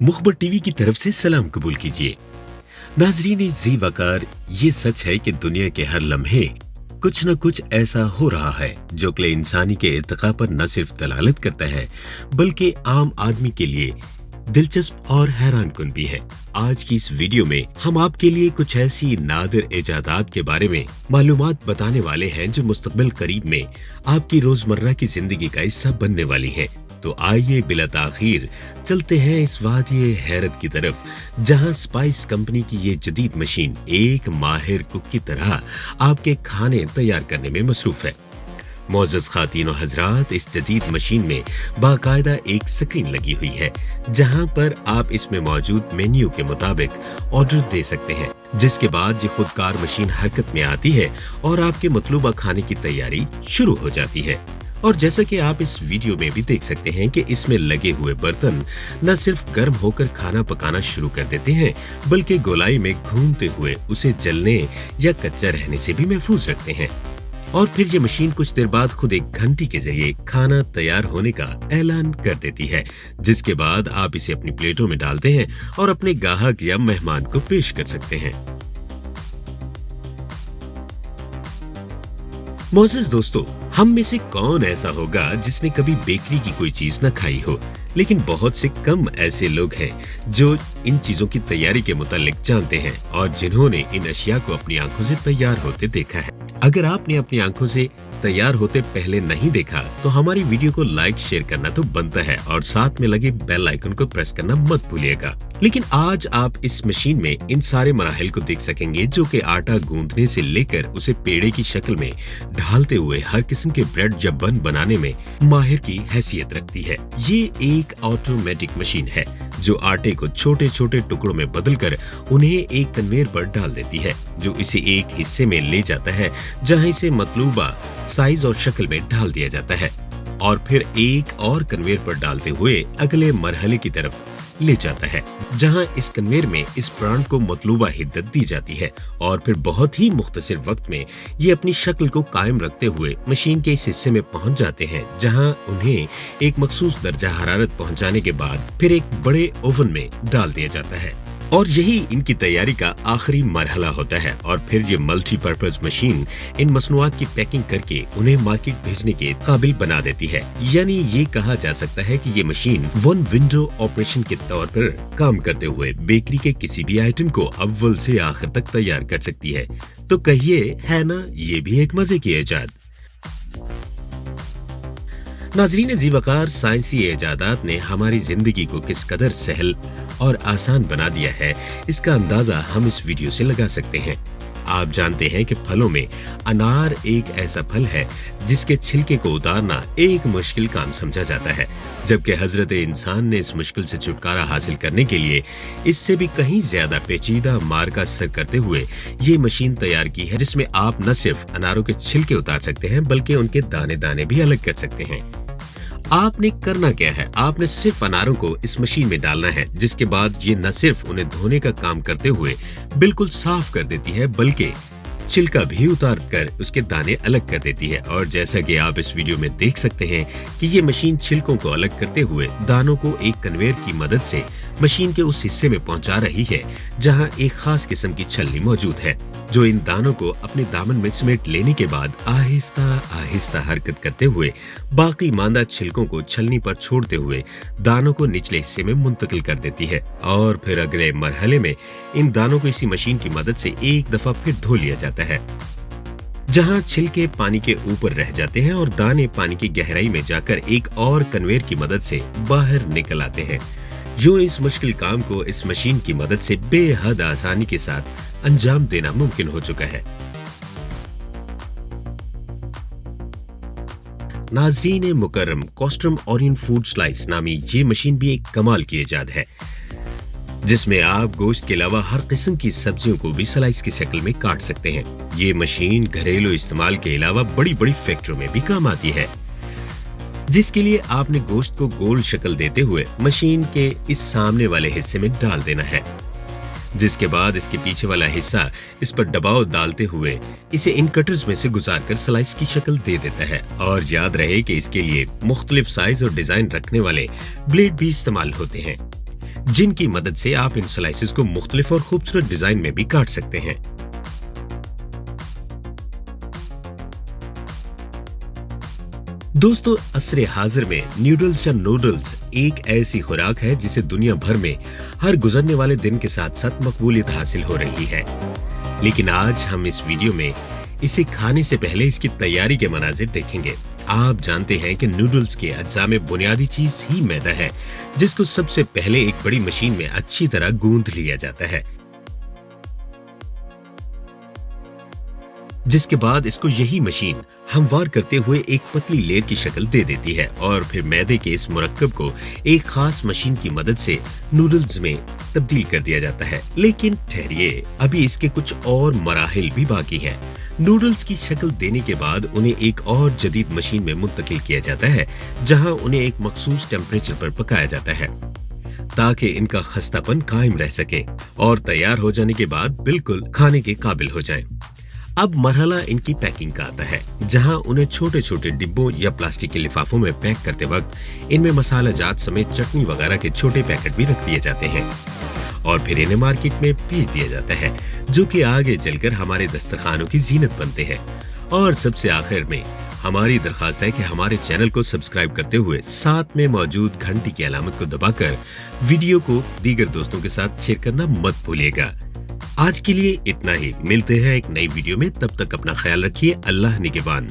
मुखबर TV की तरफ से सलाम कबूल कीजिए। नाजरीन जी वकार, ये सच है कि दुनिया के हर लम्हे कुछ न कुछ ऐसा हो रहा है जो कि इंसानी के इर्तिका पर न सिर्फ दलालत करता है बल्कि आम आदमी के लिए दिलचस्प और हैरान कुन भी है। आज की इस वीडियो में हम आपके लिए कुछ ऐसी नादिर इजादात के बारे में मालूमात बताने वाले हैं जो मुस्तकबिल करीब में आपकी रोजमर्रा की जिंदगी का हिस्सा बनने वाली है। तो आइए बिला ताखीर चलते हैं इस वादिये हैरत की तरफ, जहां स्पाइस कंपनी की ये जदीद मशीन एक माहिर कुक की तरह आपके खाने तैयार करने में मसरूफ है। मोअज़्ज़ज़ ख़ातीन व हज़रात, इस जदीद मशीन में बाकायदा एक स्क्रीन लगी हुई है जहां पर आप इसमें मौजूद मेन्यू के मुताबिक ऑर्डर दे सकते हैं, जिसके बाद ये खुदकार मशीन हरकत में आती है और आपके मतलूबा खाने की तैयारी शुरू हो जाती है। और जैसा कि आप इस वीडियो में भी देख सकते हैं कि इसमें लगे हुए बर्तन न सिर्फ गर्म होकर खाना पकाना शुरू कर देते हैं बल्कि गोलाई में घूमते हुए उसे जलने या कच्चा रहने से भी महफूज रखते हैं। और फिर ये मशीन कुछ देर बाद खुद एक घंटी के जरिए खाना तैयार होने का ऐलान कर देती है, जिसके बाद आप इसे अपनी प्लेटों में डालते हैं और अपने ग्राहक या मेहमान को पेश कर सकते हैं। मोअज़्ज़ज़ दोस्तों, हम में से कौन ऐसा होगा जिसने कभी बेकरी की कोई चीज न खाई हो, लेकिन बहुत से कम ऐसे लोग हैं जो इन चीजों की तैयारी के मुतालिक जानते हैं और जिन्होंने इन अशिया को अपनी आंखों से तैयार होते देखा है। अगर आपने अपनी आंखों से तैयार होते पहले नहीं देखा तो हमारी वीडियो को लाइक शेयर करना तो बनता है और साथ में लगे बेल आइकन को प्रेस करना मत भूलिएगा। लेकिन आज आप इस मशीन में इन सारे मराहिल को देख सकेंगे जो कि आटा गूंदने से लेकर उसे पेड़े की शक्ल में ढालते हुए हर किस्म के ब्रेड या बन बनाने में माहिर की हैसियत रखती है। ये एक ऑटोमेटिक मशीन है जो आटे को छोटे छोटे टुकड़ों में बदलकर उन्हें एक कन्वेयर पर डाल देती है, जो इसे एक हिस्से में ले जाता है जहां इसे मतलूबा साइज और शक्ल में ढाल दिया जाता है और फिर एक और कन्वेयर पर डालते हुए अगले मरहले की तरफ ले जाता है, जहां इस कन्वेयर में इस ब्रांड को मतलूबा हिद्दत दी जाती है और फिर बहुत ही मुख्तसर वक्त में ये अपनी शक्ल को कायम रखते हुए मशीन के इस हिस्से में पहुंच जाते हैं, जहां उन्हें एक मखसूस दर्जा हरारत पहुंचाने के बाद फिर एक बड़े ओवन में डाल दिया जाता है और यही इनकी तैयारी का आखिरी मरहला होता है। और फिर ये मल्टीपर्पज मशीन इन मसनूआत की पैकिंग करके उन्हें मार्केट भेजने के काबिल बना देती है। यानी ये कहा जा सकता है कि ये मशीन वन विंडो ऑपरेशन के तौर पर काम करते हुए बेकरी के किसी भी आइटम को अव्वल से आखिर तक तैयार कर सकती है। तो कहिए, है ना ये भी एक मजे की इजाद। नाज़रीन जी वकार, साइंसी इजादात ने हमारी जिंदगी को किस कदर सहल और आसान बना दिया है, इसका अंदाजा हम इस वीडियो से लगा सकते हैं। आप जानते हैं कि फलों में अनार एक ऐसा फल है जिसके छिलके को उतारना एक मुश्किल काम समझा जाता है, जबकि हजरत इंसान ने इस मुश्किल से छुटकारा हासिल करने के लिए इससे भी कहीं ज्यादा पेचीदा मार्ग का सर करते हुए ये मशीन तैयार की है, जिसमें आप न सिर्फ अनारों के छिलके उतार सकते हैं बल्कि उनके दाने दाने भी अलग कर सकते हैं। आपने करना क्या है, आपने सिर्फ अनारों को इस मशीन में डालना है, जिसके बाद ये न सिर्फ उन्हें धोने का काम करते हुए बिल्कुल साफ कर देती है बल्कि छिलका भी उतार कर उसके दाने अलग कर देती है। और जैसा कि आप इस वीडियो में देख सकते हैं कि ये मशीन छिलकों को अलग करते हुए दानों को एक कन्वेयर की मदद से मशीन के उस हिस्से में पहुंचा रही है जहां एक खास किस्म की छलनी मौजूद है, जो इन दानों को अपने दामन में समेट लेने के बाद आहिस्ता आहिस्ता हरकत करते हुए बाकी मांदा छिलकों को छलनी पर छोड़ते हुए दानों को निचले हिस्से में मुंतकिल कर देती है। और फिर अगले मरहले में इन दानों को इसी मशीन की मदद से एक दफा फिर धो लिया जाता है, जहां छिलके पानी के ऊपर रह जाते हैं और दाने पानी की गहराई में जाकर एक और कन्वेयर की मदद से बाहर निकल आते हैं। यूं इस मुश्किल काम को इस मशीन की मदद से बेहद आसानी के साथ अंजाम देना मुमकिन हो चुका है। नाज़रीन मुकर्रम, कॉस्ट्रम ओरियन फूड स्लाइस नामी ये मशीन भी एक कमाल की इजाद है, जिसमें आप गोश्त के अलावा हर किस्म की सब्जियों को भी स्लाइस की शक्ल में काट सकते हैं। ये मशीन घरेलू इस्तेमाल के अलावा बड़ी बड़ी फैक्ट्रियों में भी काम आती है, जिसके लिए आपने गोश्त को गोल शक्ल देते हुए मशीन के इस सामने वाले हिस्से में डाल देना है, जिसके बाद इसके पीछे वाला हिस्सा इस पर दबाव डालते हुए इसे इन कटर्स में से गुजारकर स्लाइस की शक्ल दे देता है। और याद रहे कि इसके लिए मुख्तलिफ साइज और डिजाइन रखने वाले ब्लेड भी इस्तेमाल होते हैं। जिनकी मदद से आप इन स्लाइसेस को मुख्तलिफ और खूबसूरत डिजाइन में भी काट सकते हैं। दोस्तों, असरे हाजिर में न्यूडल्स या नूडल्स एक ऐसी खुराक है जिसे दुनिया भर में हर गुजरने वाले दिन के साथ साथ मकबूलियत हासिल हो रही है। लेकिन आज हम इस वीडियो में इसे खाने से पहले इसकी तैयारी के मनाजिर देखेंगे। आप जानते हैं कि नूडल्स के अज्जा में बुनियादी चीज ही मैदा है, जिसको सबसे पहले एक बड़ी मशीन में अच्छी तरह गूंद लिया जाता है, जिसके बाद इसको यही मशीन हमवार करते हुए एक पतली लेयर की शक्ल दे देती है और फिर मैदे के इस मुरक्कब को एक खास मशीन की मदद से नूडल्स में तब्दील कर दिया जाता है। लेकिन ठहरिए, अभी इसके कुछ और मराहिल भी बाकी हैं। नूडल्स की शक्ल देने के बाद उन्हें एक और जदीद मशीन में मुंतकिल किया जाता है, जहां उन्हें एक मखसूस टेम्परेचर पर पकाया जाता है ताकि इनका खस्तापन कायम रह सके और तैयार हो जाने के बाद बिल्कुल खाने के काबिल हो जाएं। अब मरहला इनकी पैकिंग का आता है, जहां उन्हें छोटे छोटे डिब्बों या प्लास्टिक के लिफाफों में पैक करते वक्त इनमें मसाला जात समेत चटनी वगैरह के छोटे पैकेट भी रख दिए जाते हैं और फिर इन्हें मार्केट में भेज दिया जाता है, जो कि आगे चलकर हमारे दस्तरखानों की जीनत बनते हैं। और सबसे आखिर में हमारी दरखास्त है कि हमारे चैनल को सब्सक्राइब करते हुए साथ में मौजूद घंटी की अलामत को दबाकर वीडियो को दीगर दोस्तों के साथ शेयर करना मत भूलिएगा। आज के लिए इतना ही, मिलते हैं एक नई वीडियो में, तब तक अपना ख्याल रखिए। अल्लाह निगहबान।